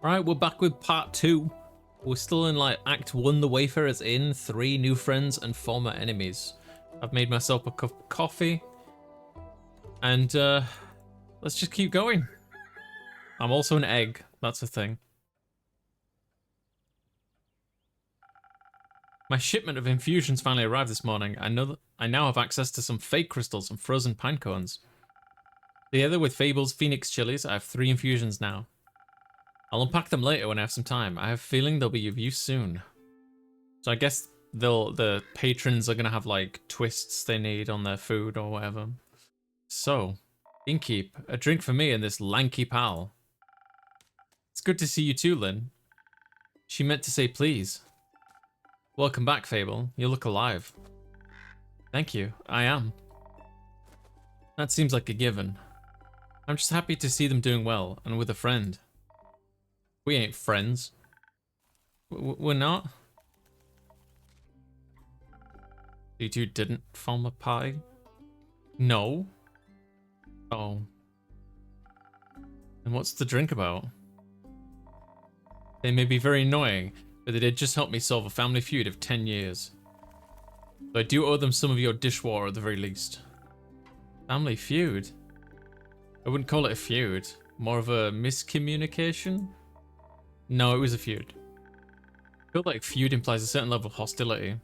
Alright, we're back with part 2. We're still in like Act 1, The Wayfarer's Inn, 3 new friends and former enemies. I've made myself a cup of coffee. And let's just keep going. I'm also an egg, that's a thing. My shipment of infusions finally arrived this morning. I now have access to some fake crystals and frozen pine cones. Together with Fable's Phoenix chilies, I have 3 infusions now. I'll unpack them later when I have some time. I have a feeling they'll be of use soon. So I guess the patrons are gonna have like twists they need on their food or whatever. So, Innkeep, a drink for me and this lanky pal. It's good to see you too, Lynn. She meant to say please. Welcome back, Fable. You look alive. Thank you, I am. That seems like a given. I'm just happy to see them doing well and with a friend. We ain't friends. We're not? You two didn't form a party? No? Oh. And what's the drink about? They may be very annoying, but they did just help me solve a family feud of 10 years. So I do owe them some of your dishwater at the very least. Family feud? I wouldn't call it a feud. More of a miscommunication? No, it was a feud. I feel like feud implies a certain level of hostility.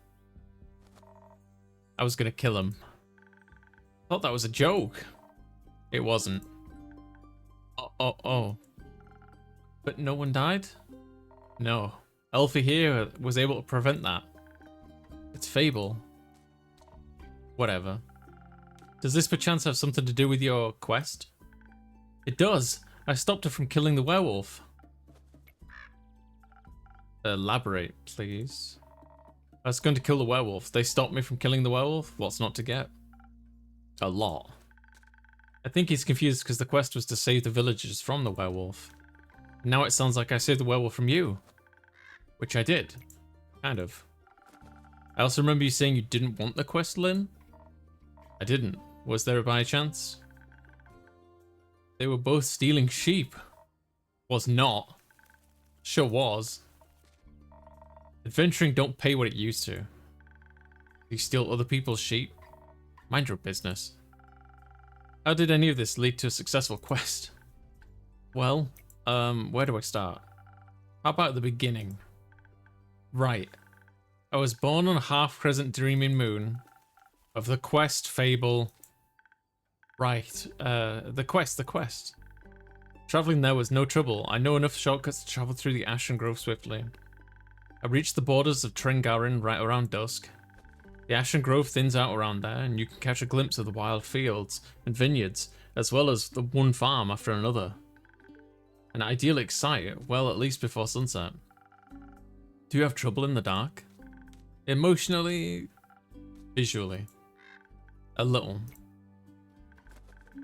I was gonna kill him. I thought that was a joke. It wasn't. Oh. But no one died? No. Elfie here was able to prevent that. It's Fable. Whatever. Does this perchance have something to do with your quest? It does. I stopped her from killing the werewolf. Elaborate, please. I was going to kill the werewolf. They stopped me from killing the werewolf? What's not to get? A lot. I think he's confused because the quest was to save the villagers from the werewolf. Now it sounds like I saved the werewolf from you. Which I did. Kind of. I also remember you saying you didn't want the quest, Lynn? I didn't. Was there by chance? They were both stealing sheep. Was not. Sure was. Adventuring don't pay what it used to. You steal other people's sheep? Mind your business. How did any of this lead to a successful quest? Well, where do I start? How about the beginning? Right. I was born on a half-crescent dreaming moon of the quest fable. Right, the quest. Traveling there was no trouble. I know enough shortcuts to travel through the Ashen Grove swiftly. I reached the borders of Trengarin right around dusk. The Ashen Grove thins out around there, and you can catch a glimpse of the wild fields and vineyards, as well as the one farm after another. An idyllic sight, well, at least before sunset. Do you have trouble in the dark? Emotionally? Visually? A little.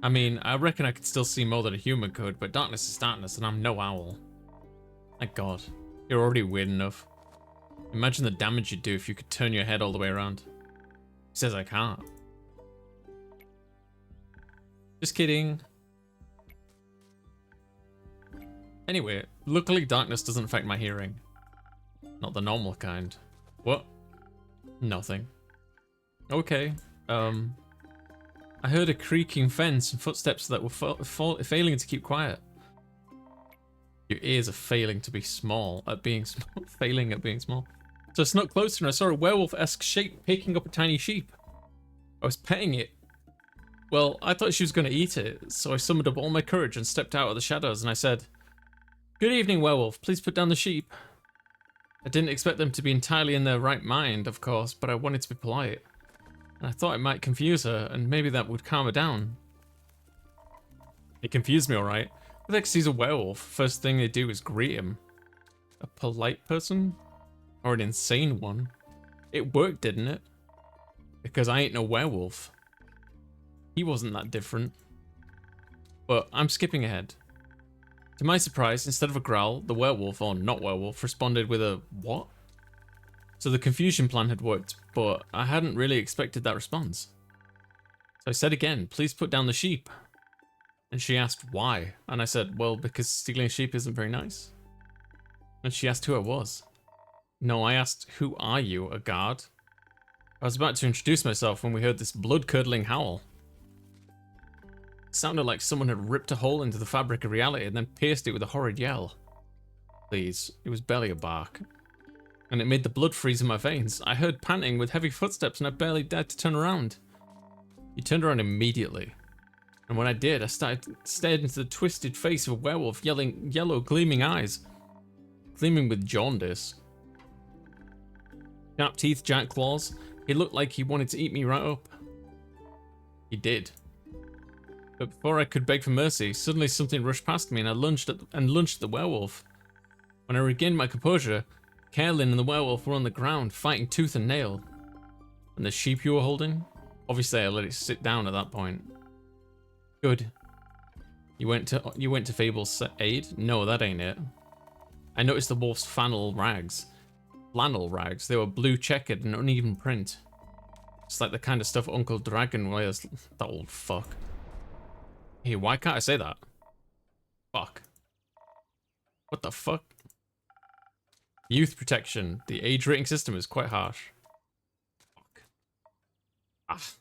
I mean, I reckon I could still see more than a human could, but darkness is darkness, and I'm no owl. Thank God. You're already weird enough. Imagine the damage you'd do if you could turn your head all the way around. He says I can't. Just kidding. Anyway, luckily darkness doesn't affect my hearing. Not the normal kind. What? Nothing. Okay. I heard a creaking fence and footsteps that were failing to keep quiet. Your ears are failing to be small at being small. Failing at being small. So I snuck closer and I saw a werewolf-esque shape picking up a tiny sheep. I was petting it. Well, I thought she was going to eat it, so I summoned up all my courage and stepped out of the shadows and I said, "Good evening, werewolf. Please put down the sheep." I didn't expect them to be entirely in their right mind, of course, but I wanted to be polite. And I thought it might confuse her, and maybe that would calm her down. It confused me, alright. If X sees a werewolf, first thing they do is greet him. A polite person? Or an insane one? It worked, didn't it? Because I ain't no werewolf. He wasn't that different. But I'm skipping ahead. To my surprise, instead of a growl, the werewolf, or not werewolf, responded with a what? So the confusion plan had worked, but I hadn't really expected that response. So I said again, "Please put down the sheep." And she asked why, and I said, well, because stealing sheep isn't very nice. And she asked who I was. No, I asked, who are you, a guard? I was about to introduce myself when we heard this blood-curdling howl. It sounded like someone had ripped a hole into the fabric of reality and then pierced it with a horrid yell. Please, it was barely a bark. And it made the blood freeze in my veins. I heard panting with heavy footsteps and I barely dared to turn around. He turned around immediately. And when I did, I stared into the twisted face of a werewolf, yelling yellow gleaming eyes. Gleaming with jaundice. Sharp teeth, giant claws. He looked like he wanted to eat me right up. He did. But before I could beg for mercy, suddenly something rushed past me and I lunged at the werewolf. When I regained my composure, Carolyn and the werewolf were on the ground, fighting tooth and nail. And the sheep you were holding? Obviously I let it sit down at that point. Good. You went to Fable's aid? No, that ain't it. I noticed the wolf's flannel rags. They were blue checkered and uneven print. It's like the kind of stuff Uncle Dragon wears. That old fuck. Hey, why can't I say that? Fuck. What the fuck? Youth protection. The age rating system is quite harsh. Fuck. Ah.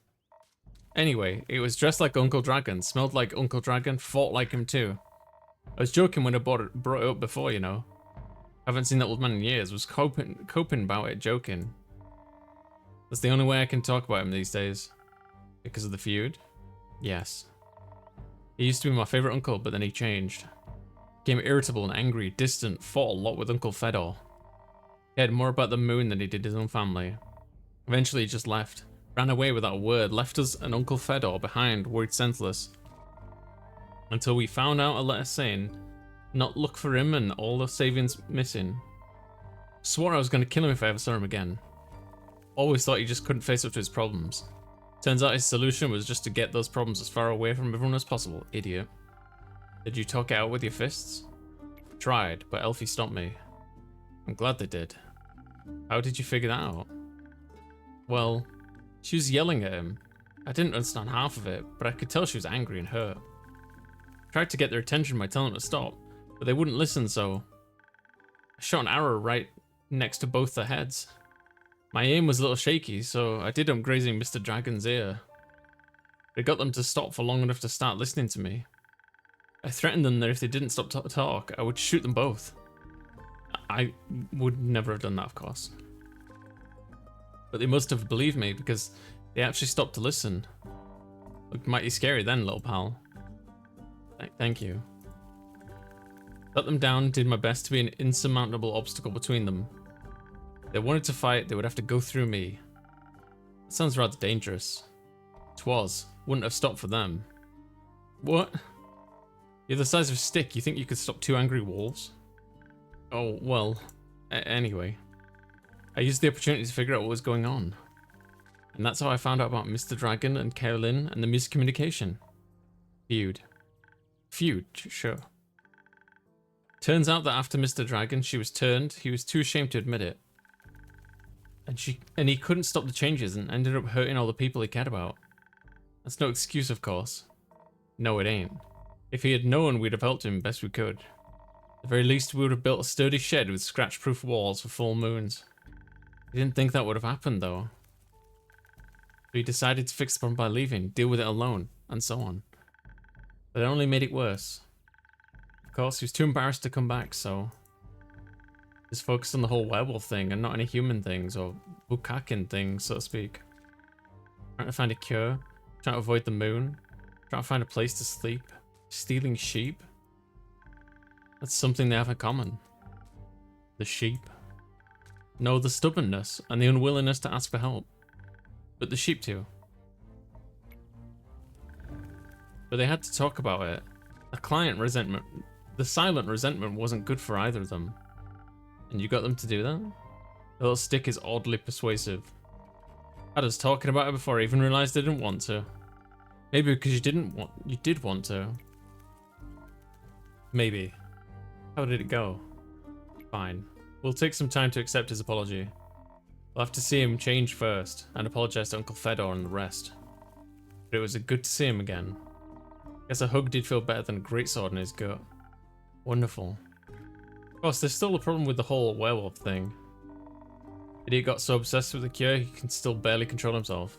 Anyway, it was dressed like Uncle Dragon, smelled like Uncle Dragon, fought like him too. I was joking when I brought it up before, you know. Haven't seen that old man in years, was coping about it, joking. That's the only way I can talk about him these days. Because of the feud? Yes. He used to be my favorite uncle, but then he changed. Became irritable and angry, distant, fought a lot with Uncle Fedor. He cared more about the moon than he did his own family. Eventually he just left. Ran away without a word, left us and Uncle Fedor behind, worried senseless. Until we found out a letter saying, not look for him and all the savings missing. Swore I was going to kill him if I ever saw him again. Always thought he just couldn't face up to his problems. Turns out his solution was just to get those problems as far away from everyone as possible, idiot. Did you talk it out with your fists? Tried, but Elfie stopped me. I'm glad they did. How did you figure that out? Well, she was yelling at him. I didn't understand half of it, but I could tell she was angry and hurt. I tried to get their attention by telling them to stop, but they wouldn't listen, so I shot an arrow right next to both their heads. My aim was a little shaky, so I did them grazing Mr. Dragon's ear. It got them to stop for long enough to start listening to me. I threatened them that if they didn't stop to talk, I would shoot them both. I would never have done that, of course. But they must have believed me because they actually stopped to listen. Looked mighty scary then, little pal. Thank you. Let them down, did my best to be an insurmountable obstacle between them. If they wanted to fight, they would have to go through me. That sounds rather dangerous. 'Twas. Wouldn't have stopped for them. What? You're the size of a stick, you think you could stop 2 angry wolves? Oh, well, anyway. I used the opportunity to figure out what was going on. And that's how I found out about Mr. Dragon and Carolyn and the miscommunication. Feud, sure. Turns out that after Mr. Dragon, she was turned, he was too ashamed to admit it. And he couldn't stop the changes and ended up hurting all the people he cared about. That's no excuse, of course. No, it ain't. If he had known, we'd have helped him best we could. At the very least, we would have built a sturdy shed with scratch-proof walls for full moons. He didn't think that would have happened, though. So he decided to fix the problem by leaving, deal with it alone, and so on. But it only made it worse. Of course, he was too embarrassed to come back, so just focused on the whole werewolf thing and not any human things or bukakin things, so to speak. Trying to find a cure, trying to avoid the moon, trying to find a place to sleep, stealing sheep. That's something they have in common. The sheep. No, the stubbornness and the unwillingness to ask for help. But the sheep too. But they had to talk about it. The silent resentment wasn't good for either of them. And you got them to do that? The little stick is oddly persuasive. I was talking about it before I even realized I didn't want to. Maybe because you did want to. Maybe. How did it go? Fine. We'll take some time to accept his apology. We'll have to see him change first, and apologize to Uncle Fedor and the rest. But it was good to see him again. Guess a hug did feel better than a greatsword in his gut. Wonderful. Of course, there's still a problem with the whole werewolf thing. Idiot got so obsessed with the cure, he can still barely control himself.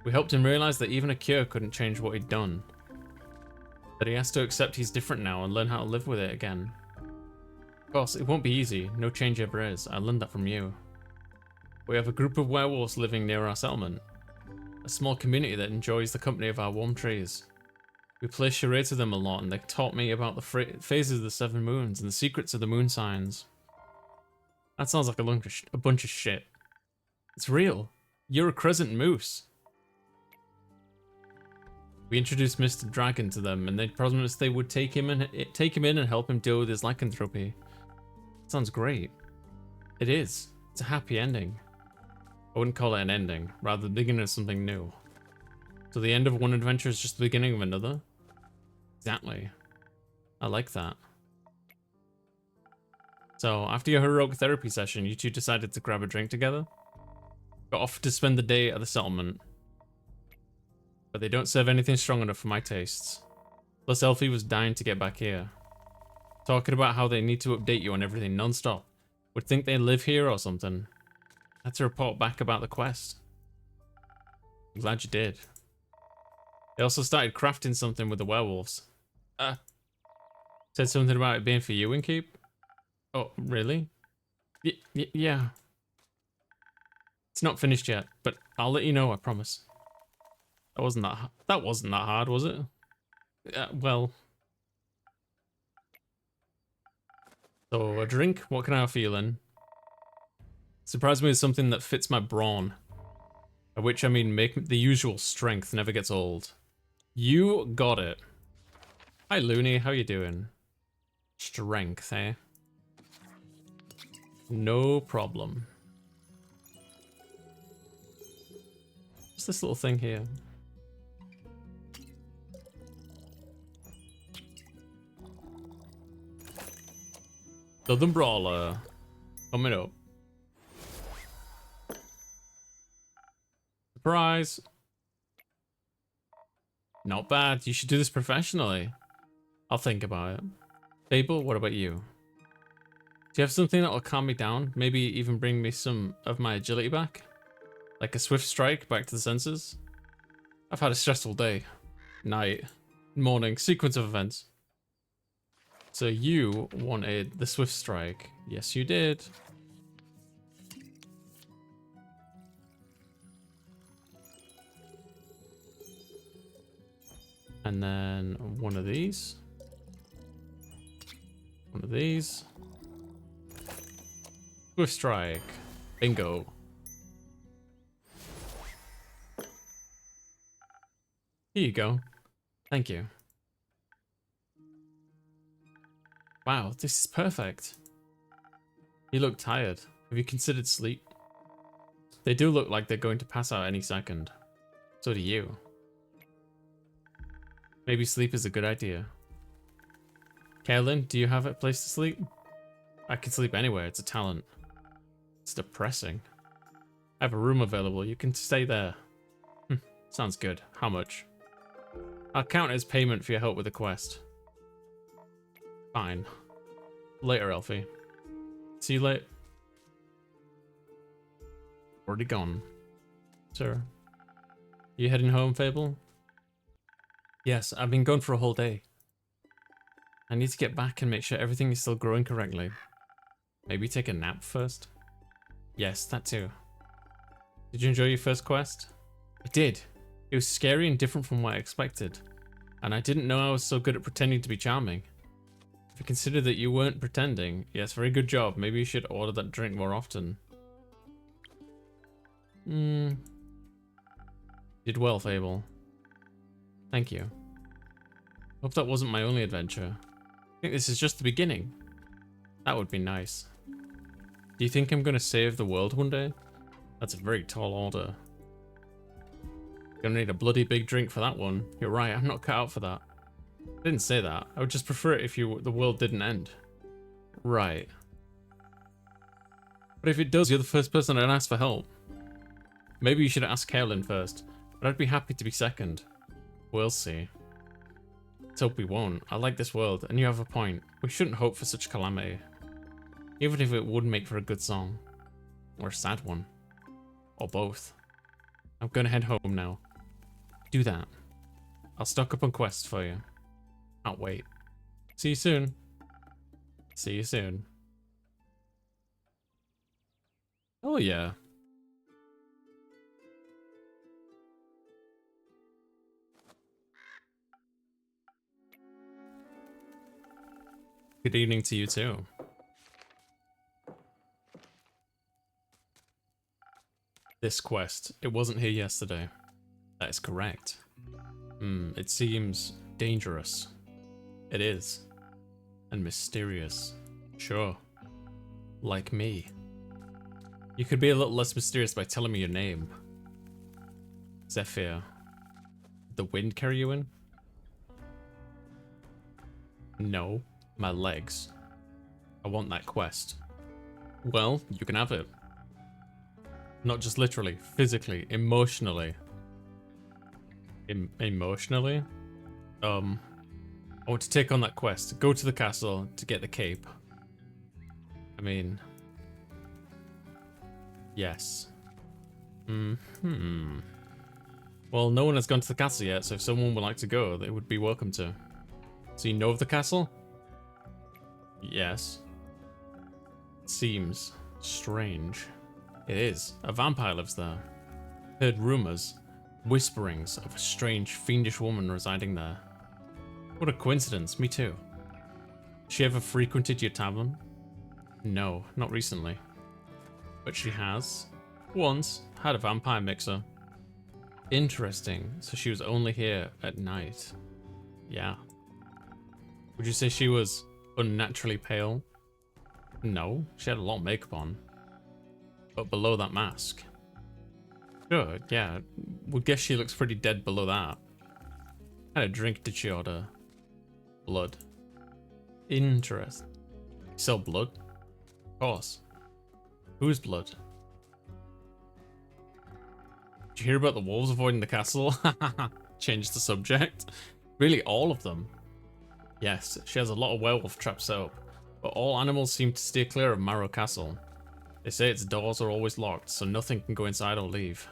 We helped him realize that even a cure couldn't change what he'd done. That he has to accept he's different now and learn how to live with it again. Of course, it won't be easy. No change ever is. I learned that from you. We have a group of werewolves living near our settlement. A small community that enjoys the company of our warm trees. We play charades with them a lot, and they taught me about the phases of the 7 moons and the secrets of the moon signs. That sounds like a bunch of shit. It's real. You're a crescent moose. We introduced Mr. Dragon to them, and they promised they would take him in and help him deal with his lycanthropy. Sounds great. It is. It's a happy ending. I wouldn't call it an ending, rather the beginning of something new. So the end of one adventure is just the beginning of another? Exactly. I like that. So, after your heroic therapy session, you two decided to grab a drink together? Got off to spend the day at the settlement. But they don't serve anything strong enough for my tastes. Plus Elfie was dying to get back here. Talking about how they need to update you on everything non-stop. Would think they live here or something. I had to report back about the quest. I'm glad you did. They also started crafting something with the werewolves. Said something about it being for you and keep? Oh, really? Yeah. It's not finished yet, but I'll let you know, I promise. That wasn't that hard, was it? Well. So, a drink? What can I offer you, Lynn? Surprise me with something that fits my brawn. By which I mean make the usual strength never gets old. You got it. Hi, Looney. How you doing? Strength, eh? No problem. What's this little thing here? Southern Brawler. Coming up. Surprise. Not bad. You should do this professionally. I'll think about it. Fable, what about you? Do you have something that will calm me down? Maybe even bring me some of my agility back? Like a swift strike back to the senses? I've had a stressful day. Night. Morning. Sequence of events. So you wanted the swift strike. Yes, you did. And then one of these. One of these. Swift strike. Bingo. Here you go. Thank you. Wow, this is perfect. You look tired. Have you considered sleep? They do look like they're going to pass out any second. So do you. Maybe sleep is a good idea. Kaelin, do you have a place to sleep? I can sleep anywhere, it's a talent. It's depressing. I have a room available, you can stay there. Sounds good. How much? I'll count it as payment for your help with the quest. Fine. Later, Elfie. See you later. Already gone. Sir. You heading home, Fable? Yes, I've been gone for a whole day. I need to get back and make sure everything is still growing correctly. Maybe take a nap first? Yes, that too. Did you enjoy your first quest? I did. It was scary and different from what I expected. And I didn't know I was so good at pretending to be charming. If you consider that you weren't pretending, yes, very good job. Maybe you should order that drink more often. Did well, Fable. Thank you. Hope that wasn't my only adventure. I think this is just the beginning. That would be nice. Do you think I'm gonna save the world one day? That's a very tall order. Gonna need a bloody big drink for that one. You're right, I'm not cut out for that. I didn't say that. I would just prefer it if the world didn't end. Right. But if it does, you're the first person I'd ask for help. Maybe you should ask Kaelin first, but I'd be happy to be second. We'll see. Let's hope we won't. I like this world, and you have a point. We shouldn't hope for such calamity. Even if it would make for a good song. Or a sad one. Or both. I'm gonna head home now. Do that. I'll stock up on quests for you. Can't wait. See you soon. See you soon. Oh yeah. Good evening to you too. This quest, it wasn't here yesterday. That is correct. It seems dangerous. It is. And mysterious. Sure. Like me. You could be a little less mysterious by telling me your name. Zephyr. Did the wind carry you in? No. My legs. I want that quest. Well, you can have it. Not just literally, physically, emotionally. Emotionally? I want to take on that quest. Go to the castle to get the cape. I mean... Yes. Well, no one has gone to the castle yet, so if someone would like to go, they would be welcome to. So you know of the castle? Yes. It seems strange. It is. A vampire lives there. Heard rumors, whisperings of a strange, fiendish woman residing there. What a coincidence, me too. She ever frequented your tavern? No, not recently. But she has, once, had a vampire mixer. Interesting, so she was only here at night. Yeah. Would you say she was unnaturally pale? No, she had a lot of makeup on. But below that mask. Sure, yeah, would guess she looks pretty dead below that. What kind of drink did she order? Blood. Interesting. You sell blood? Of course. Whose blood? Did you hear about the wolves avoiding the castle? Change the subject. Really, all of them. Yes, she has a lot of werewolf traps set up, but all animals seem to steer clear of Marrow Castle. They say its doors are always locked, so nothing can go inside or leave.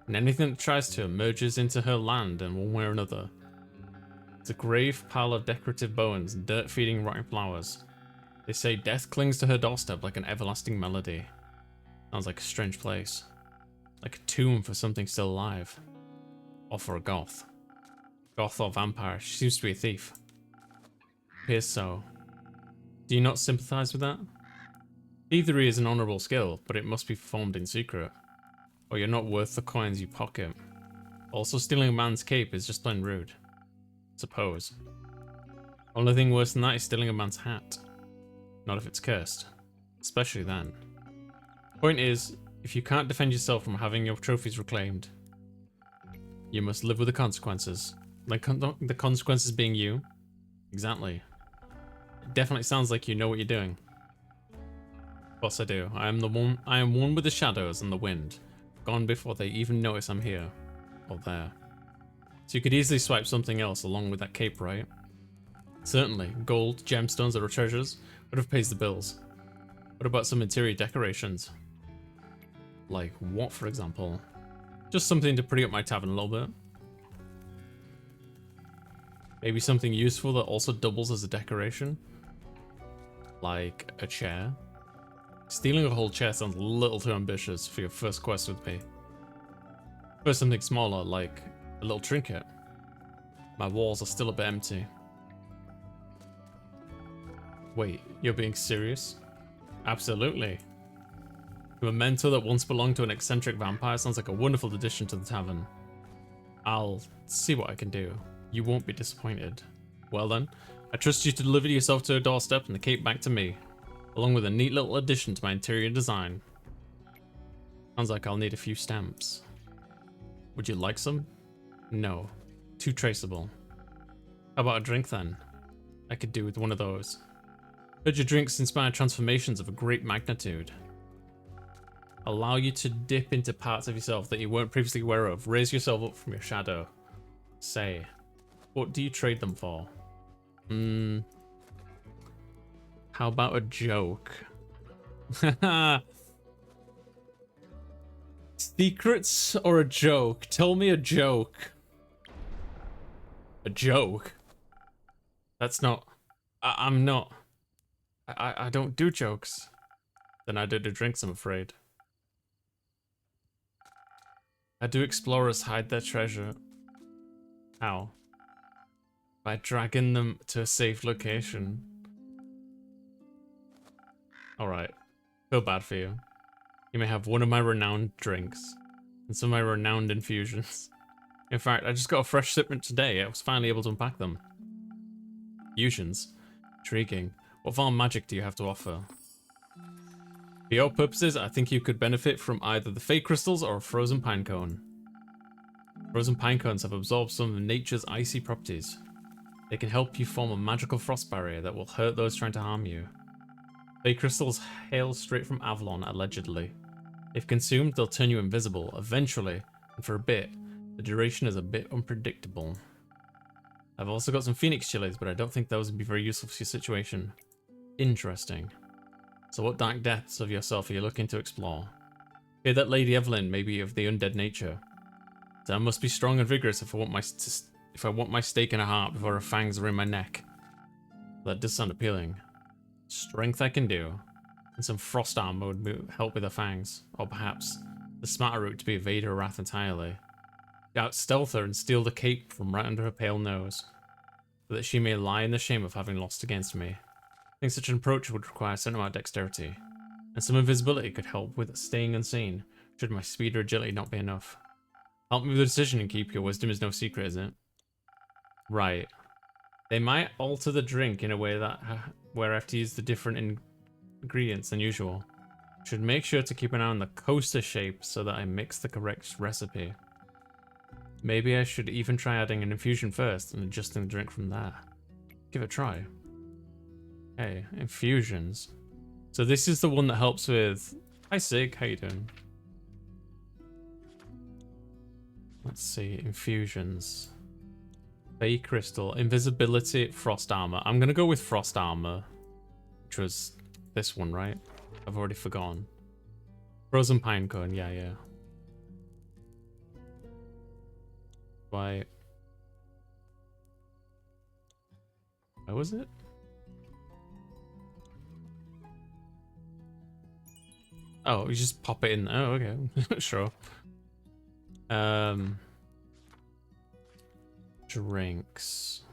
And anything that tries to merges into her land in one way or another. It's a grave pile of decorative bones and dirt-feeding rotting flowers. They say death clings to her doorstep like an everlasting melody. Sounds like a strange place. Like a tomb for something still alive. Or for a goth. Goth or vampire, she seems to be a thief. Appears so. Do you not sympathize with that? Thievery is an honourable skill, but it must be performed in secret. Or you're not worth the coins you pocket. Also, stealing a man's cape is just plain rude. Suppose. Only thing worse than that is stealing a man's hat. Not if it's cursed. Especially then. Point is, if you can't defend yourself from having your trophies reclaimed, you must live with the consequences. Like the consequences being you? Exactly. It definitely sounds like you know what you're doing. Of course I do. I am one with the shadows and the wind. Gone before they even notice I'm here. Or there. So you could easily swipe something else along with that cape, right? Certainly. Gold, gemstones, or treasures. Whatever pays the bills. What about some interior decorations? Like what, for example? Just something to pretty up my tavern a little bit. Maybe something useful that also doubles as a decoration. Like a chair. Stealing a whole chair sounds a little too ambitious for your first quest with me. First something smaller, like a little trinket. My walls are still a bit empty. Wait, you're being serious? Absolutely. A memento that once belonged to an eccentric vampire sounds like a wonderful addition to the tavern. I'll see what I can do. You won't be disappointed. Well then, I trust you to deliver yourself to a doorstep and the cape back to me, along with a neat little addition to my interior design. Sounds like I'll need a few stamps. Would you like some? No. Too traceable. How about a drink then? I could do with one of those. Heard your drinks inspire transformations of a great magnitude. Allow you to dip into parts of yourself that you weren't previously aware of. Raise yourself up from your shadow. Say, what do you trade them for? How about a joke? Secrets or a joke? Tell me a joke. A joke? That's not... I'm not... I don't do jokes. Then I did the drinks, I'm afraid. How do explorers hide their treasure? How? By dragging them to a safe location. Alright. Feel bad for you. You may have one of my renowned drinks. And some of my renowned infusions. In fact, I just got a fresh shipment today. I was finally able to unpack them. Fusions. Intriguing. What form of magic do you have to offer? For your purposes, I think you could benefit from either the fake crystals or a frozen pine cone. Frozen pine cones have absorbed some of nature's icy properties. They can help you form a magical frost barrier that will hurt those trying to harm you. Fake crystals hail straight from Avalon, allegedly. If consumed, they'll turn you invisible, eventually, and for a bit. The duration is a bit unpredictable. I've also got some phoenix chilies, but I don't think those would be very useful for your situation. Interesting. So what dark depths of yourself are you looking to explore? Hear that Lady Evelyn may be of the undead nature. So I must be strong and vigorous if I want my stake in a heart before her fangs are in my neck. That does sound appealing. Strength I can do. And some frost armor would help with her fangs. Or perhaps the smarter route to be evade her wrath entirely. Out-stealth her and steal the cape from right under her pale nose. So that she may lie in the shame of having lost against me. I think such an approach would require a certain amount of dexterity. And some invisibility could help with staying unseen, should my speed or agility not be enough. Help me with the decision and keep your wisdom is no secret, is it? Right. They might alter the drink in a way that where I have to use the different ingredients than usual. Should make sure to keep an eye on the coaster shape so that I mix the correct recipe. Maybe I should even try adding an infusion first and adjusting the drink from there. Give it a try. Hey, infusions. So this is the one that helps with... Hi Sig, how you doing? Let's see, infusions. Bay crystal, invisibility, frost armor. I'm gonna go with frost armor, which was this one, right? I've already forgotten. Frozen pine cone, yeah. Why? Where was it? Oh, you just pop it in. Oh, okay. Sure. Drinks.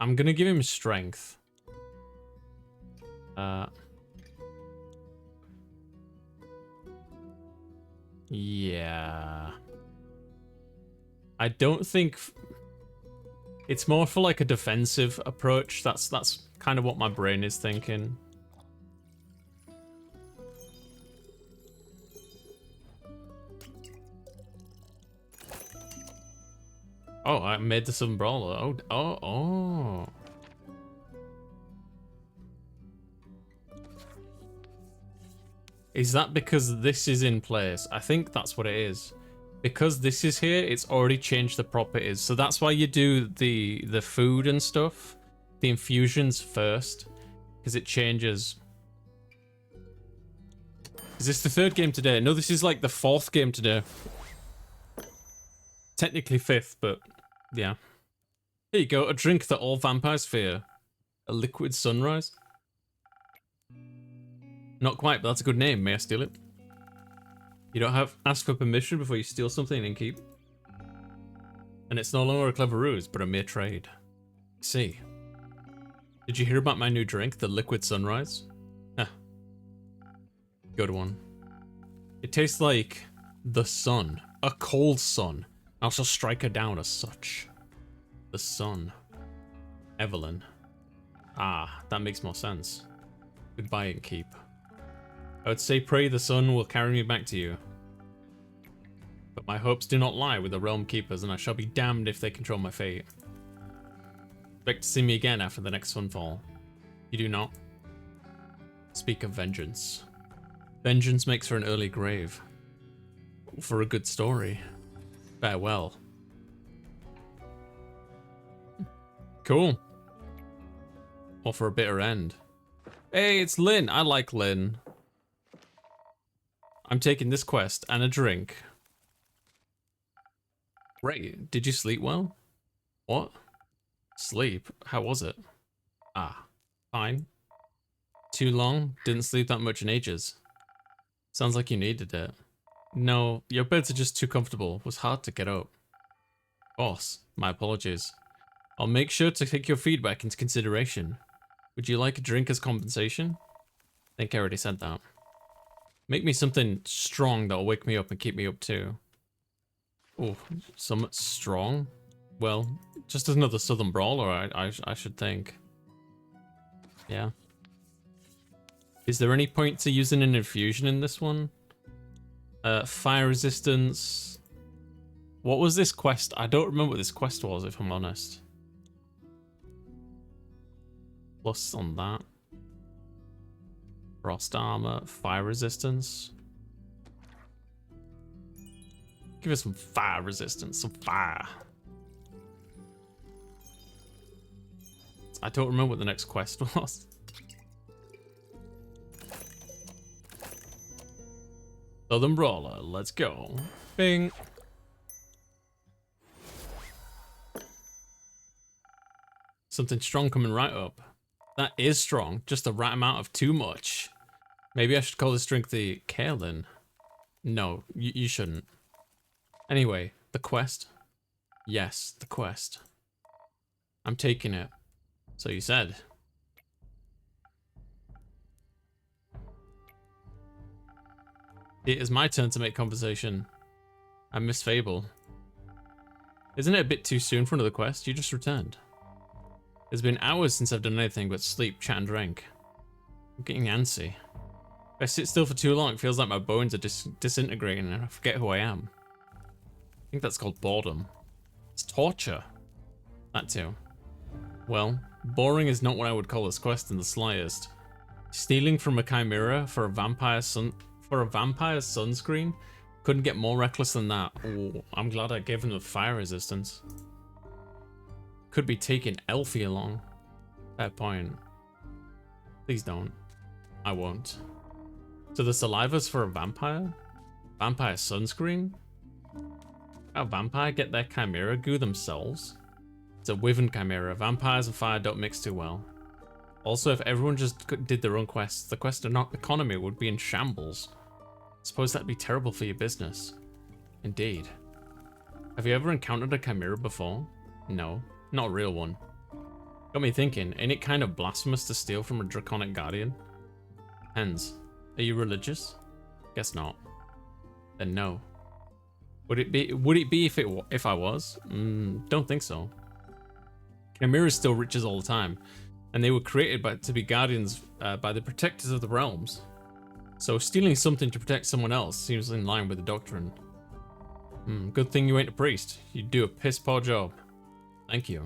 I'm gonna give him strength. Yeah. I don't think it's more for like a defensive approach. That's kind of what my brain is thinking. Oh, I made this umbrella. Oh. Is that because this is in place? I think that's what it is. Because this is here, it's already changed the properties. So that's why you do the food and stuff, the infusions first, because it changes. Is this the third game today? No, this is like the fourth game today. Technically fifth, but yeah. Here you go, a drink that all vampires fear. A liquid sunrise. Not quite, but that's a good name. May I steal it? You don't have ask for permission before you steal something and keep. And it's no longer a clever ruse, but a mere trade. See. Did you hear about my new drink, the liquid sunrise? Huh. Good one. It tastes like the sun. A cold sun. I shall strike her down as such. The sun. Evelyn. Ah, that makes more sense. Goodbye and keep. I would say pray the sun will carry me back to you. But my hopes do not lie with the realm keepers, and I shall be damned if they control my fate. Expect to see me again after the next sunfall. You do not? Speak of vengeance. Vengeance makes for an early grave. For a good story. Farewell. Cool. Or for a bitter end. Hey, it's Lynn. I like Lynn. I'm taking this quest and a drink. Great. Did you sleep well? What? Sleep? How was it? Ah, fine. Too long? Didn't sleep that much in ages. Sounds like you needed it. No, your beds are just too comfortable. It was hard to get up. Boss, my apologies. I'll make sure to take your feedback into consideration. Would you like a drink as compensation? I think I already said that. Make me something strong that'll wake me up and keep me up too. Oh, something strong? Well, just as another southern brawler, I should think. Yeah. Is there any point to using an infusion in this one? Fire resistance. What was this quest? I don't remember what this quest was, if I'm honest. Plus on that. Frost armor, fire resistance. Give us some fire resistance, some fire. I don't remember what the next quest was. Southern Brawler, let's go. Bing. Something strong coming right up. That is strong, just the right amount of too much. Maybe I should call this drink the Kaelin. No, you shouldn't. Anyway, the quest. Yes, the quest. I'm taking it. So you said. It is my turn to make conversation. I'm Miss Fable. Isn't it a bit too soon for another quest? You just returned. It's been hours since I've done anything but sleep, chat, and drink. I'm getting antsy. If I sit still for too long, it feels like my bones are disintegrating and I forget who I am. I think that's called boredom. It's torture. That too. Well, boring is not what I would call this quest in the slightest. Stealing from a chimera for a vampire's sunscreen? Couldn't get more reckless than that. Oh, I'm glad I gave him the fire resistance. Could be taking Elfie along. Fair point. Please don't. I won't. So the saliva's for a vampire? Vampire sunscreen? How vampire get their chimera goo themselves? It's a wyvern chimera. Vampires and fire don't mix too well. Also, if everyone just did their own quests, the quest economy would be in shambles. Suppose that'd be terrible for your business. Indeed. Have you ever encountered a chimera before? No, not a real one. Got me thinking, ain't it kind of blasphemous to steal from a draconic guardian? Depends. Are you religious? Guess not. Then no. Would it be if I was? Don't think so. Chimeras still riches all the time, and they were created to be guardians by the protectors of the realms. So stealing something to protect someone else seems in line with the doctrine. Good thing you ain't a priest. You'd do a piss poor job. Thank you.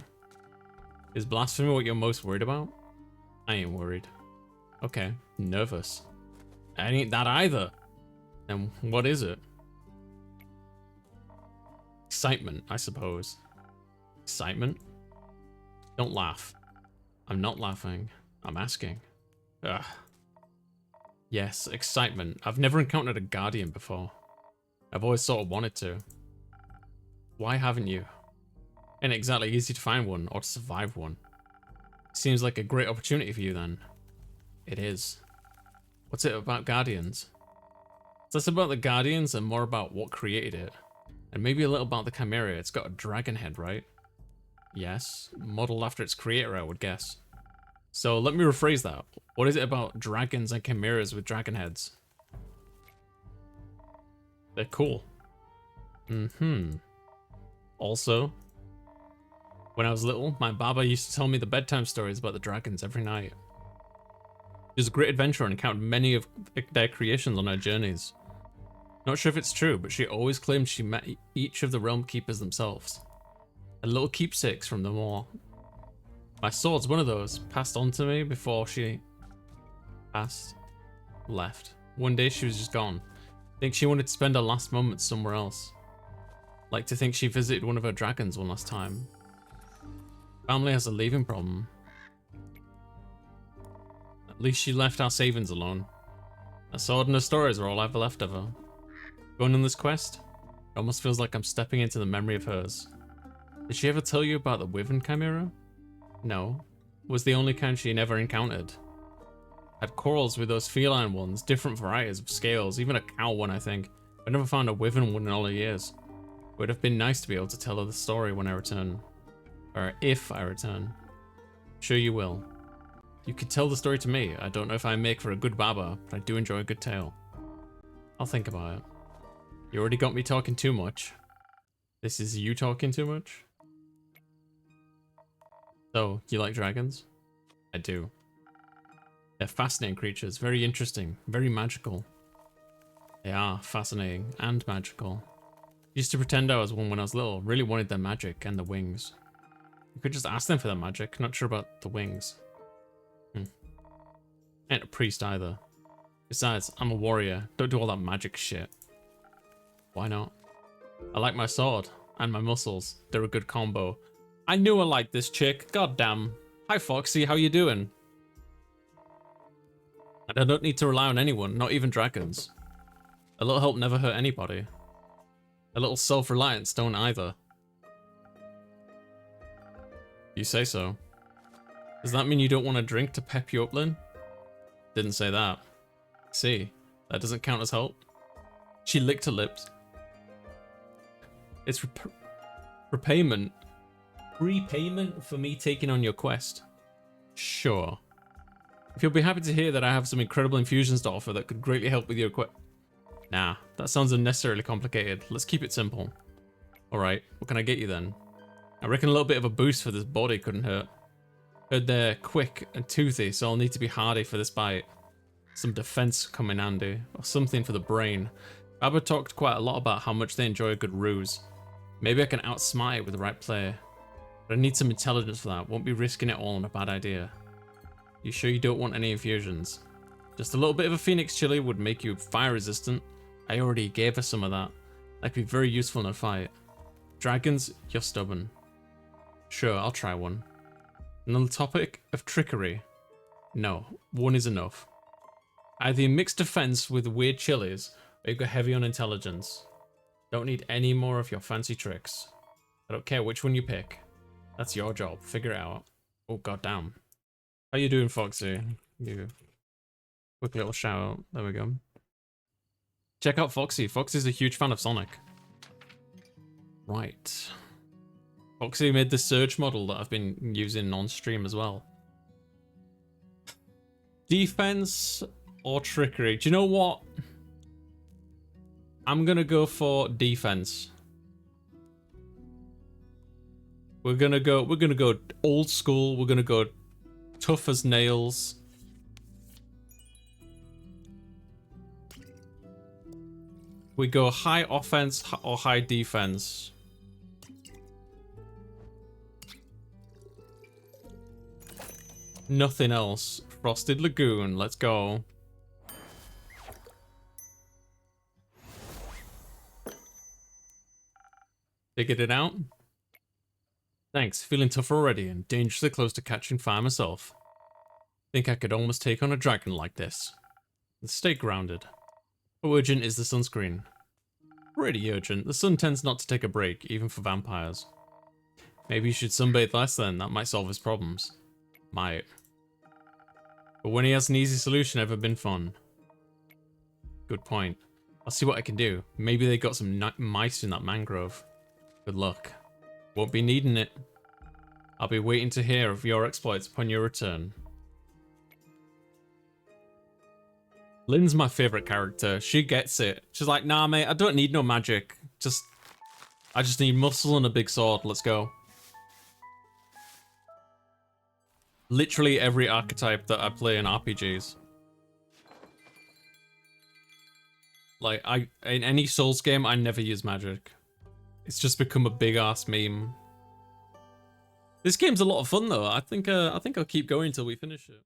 Is blasphemy what you're most worried about? I ain't worried. Okay, nervous. I ain't that either. Then what is it? Excitement, I suppose. Excitement? Don't laugh. I'm not laughing. I'm asking. Ugh. Yes, excitement. I've never encountered a guardian before. I've always sort of wanted to. Why haven't you? Ain't exactly easy to find one or to survive one. Seems like a great opportunity for you then. It is. What's it about guardians? Less about the guardians and more about what created it. And maybe a little about the chimera. It's got a dragon head, right? Yes, modeled after its creator, I would guess. So let me rephrase that. What is it about dragons and chimeras with dragon heads? They're cool. Also, when I was little, my baba used to tell me the bedtime stories about the dragons every night. It was a great adventure and encountered many of their creations on her journeys. Not sure if it's true, but she always claimed she met each of the realm keepers themselves. And little keepsakes from them all. My sword's one of those, passed on to me before she left. One day she was just gone. I think she wanted to spend her last moments somewhere else. Like to think she visited one of her dragons one last time. Family has a leaving problem. At least she left our savings alone. A sword and her stories are all I've left of her. Going on this quest, it almost feels like I'm stepping into the memory of hers. Did she ever tell you about the Wyvern Chimera? No. It was the only kind she never encountered. Had quarrels with those feline ones, different varieties of scales, even a cow one I think. I never found a Wyvern one in all the years. It would have been nice to be able to tell her the story when I return. Or if I return. Sure you will. You could tell the story to me. I don't know if I make for a good baba, but I do enjoy a good tale. I'll think about it. You already got me talking too much. This is you talking too much? So, you like dragons? I do. They're fascinating creatures, very interesting, very magical. They are fascinating and magical. Used to pretend I was one when I was little, really wanted their magic and the wings. You could just ask them for their magic, not sure about the wings. Ain't a priest either. Besides, I'm a warrior, don't do all that magic shit. Why not? I like my sword, and my muscles, they're a good combo. I knew I liked this chick, goddamn. Hi Foxy, how you doing? And I don't need to rely on anyone, not even dragons. A little help never hurt anybody. A little self-reliance don't either. You say so. Does that mean you don't want a drink to pep you up, Lynn? Didn't say that. See, that doesn't count as help. She licked her lips. It's repayment. Repayment for me taking on your quest. Sure. If you'll be happy to hear that I have some incredible infusions to offer that could greatly help with your quest. Nah, that sounds unnecessarily complicated. Let's keep it simple. Alright, what can I get you then? I reckon a little bit of a boost for this body couldn't hurt. Heard they're quick and toothy, so I'll need to be hardy for this bite. Some defense come in handy, or something for the brain. Baba talked quite a lot about how much they enjoy a good ruse. Maybe I can outsmart it with the right player. But I need some intelligence for that, won't be risking it all on a bad idea. You sure you don't want any infusions? Just a little bit of a phoenix chili would make you fire resistant. I already gave her some of that. That could be very useful in a fight. Dragons, you're stubborn. Sure, I'll try one. And on the topic of trickery, no, one is enough. Either you mix defense with weird chilies, or you go heavy on intelligence. Don't need any more of your fancy tricks. I don't care which one you pick. That's your job, figure it out. Oh goddamn. How you doing, Foxy? You quick little shout out. There we go. Check out Foxy. Foxy's a huge fan of Sonic. Right. Foxy made the Surge model that I've been using on stream as well. Defense or trickery? Do you know what? I'm gonna go for defense. We're gonna go old school. We're gonna go tough as nails. We go high offense or high defense. Nothing else. Frosted Lagoon, let's go. Figured it out? Thanks, feeling tougher already and dangerously close to catching fire myself. Think I could almost take on a dragon like this. Let's stay grounded. How urgent is the sunscreen? Pretty urgent. The sun tends not to take a break, even for vampires. Maybe you should sunbathe less then, that might solve his problems. Might. But when he has an easy solution, ever been fun? Good point. I'll see what I can do. Maybe they got some mice in that mangrove. Good luck. Won't be needing it. I'll be waiting to hear of your exploits upon your return. Lynn's my favorite character. She gets it. She's like, nah, mate, I don't need no magic. I just need muscle and a big sword. Let's go. Literally every archetype that I play in RPGs. Like, in any Souls game, I never use magic. It's just become a big ass meme. This game's a lot of fun though. I think I'll keep going until we finish it.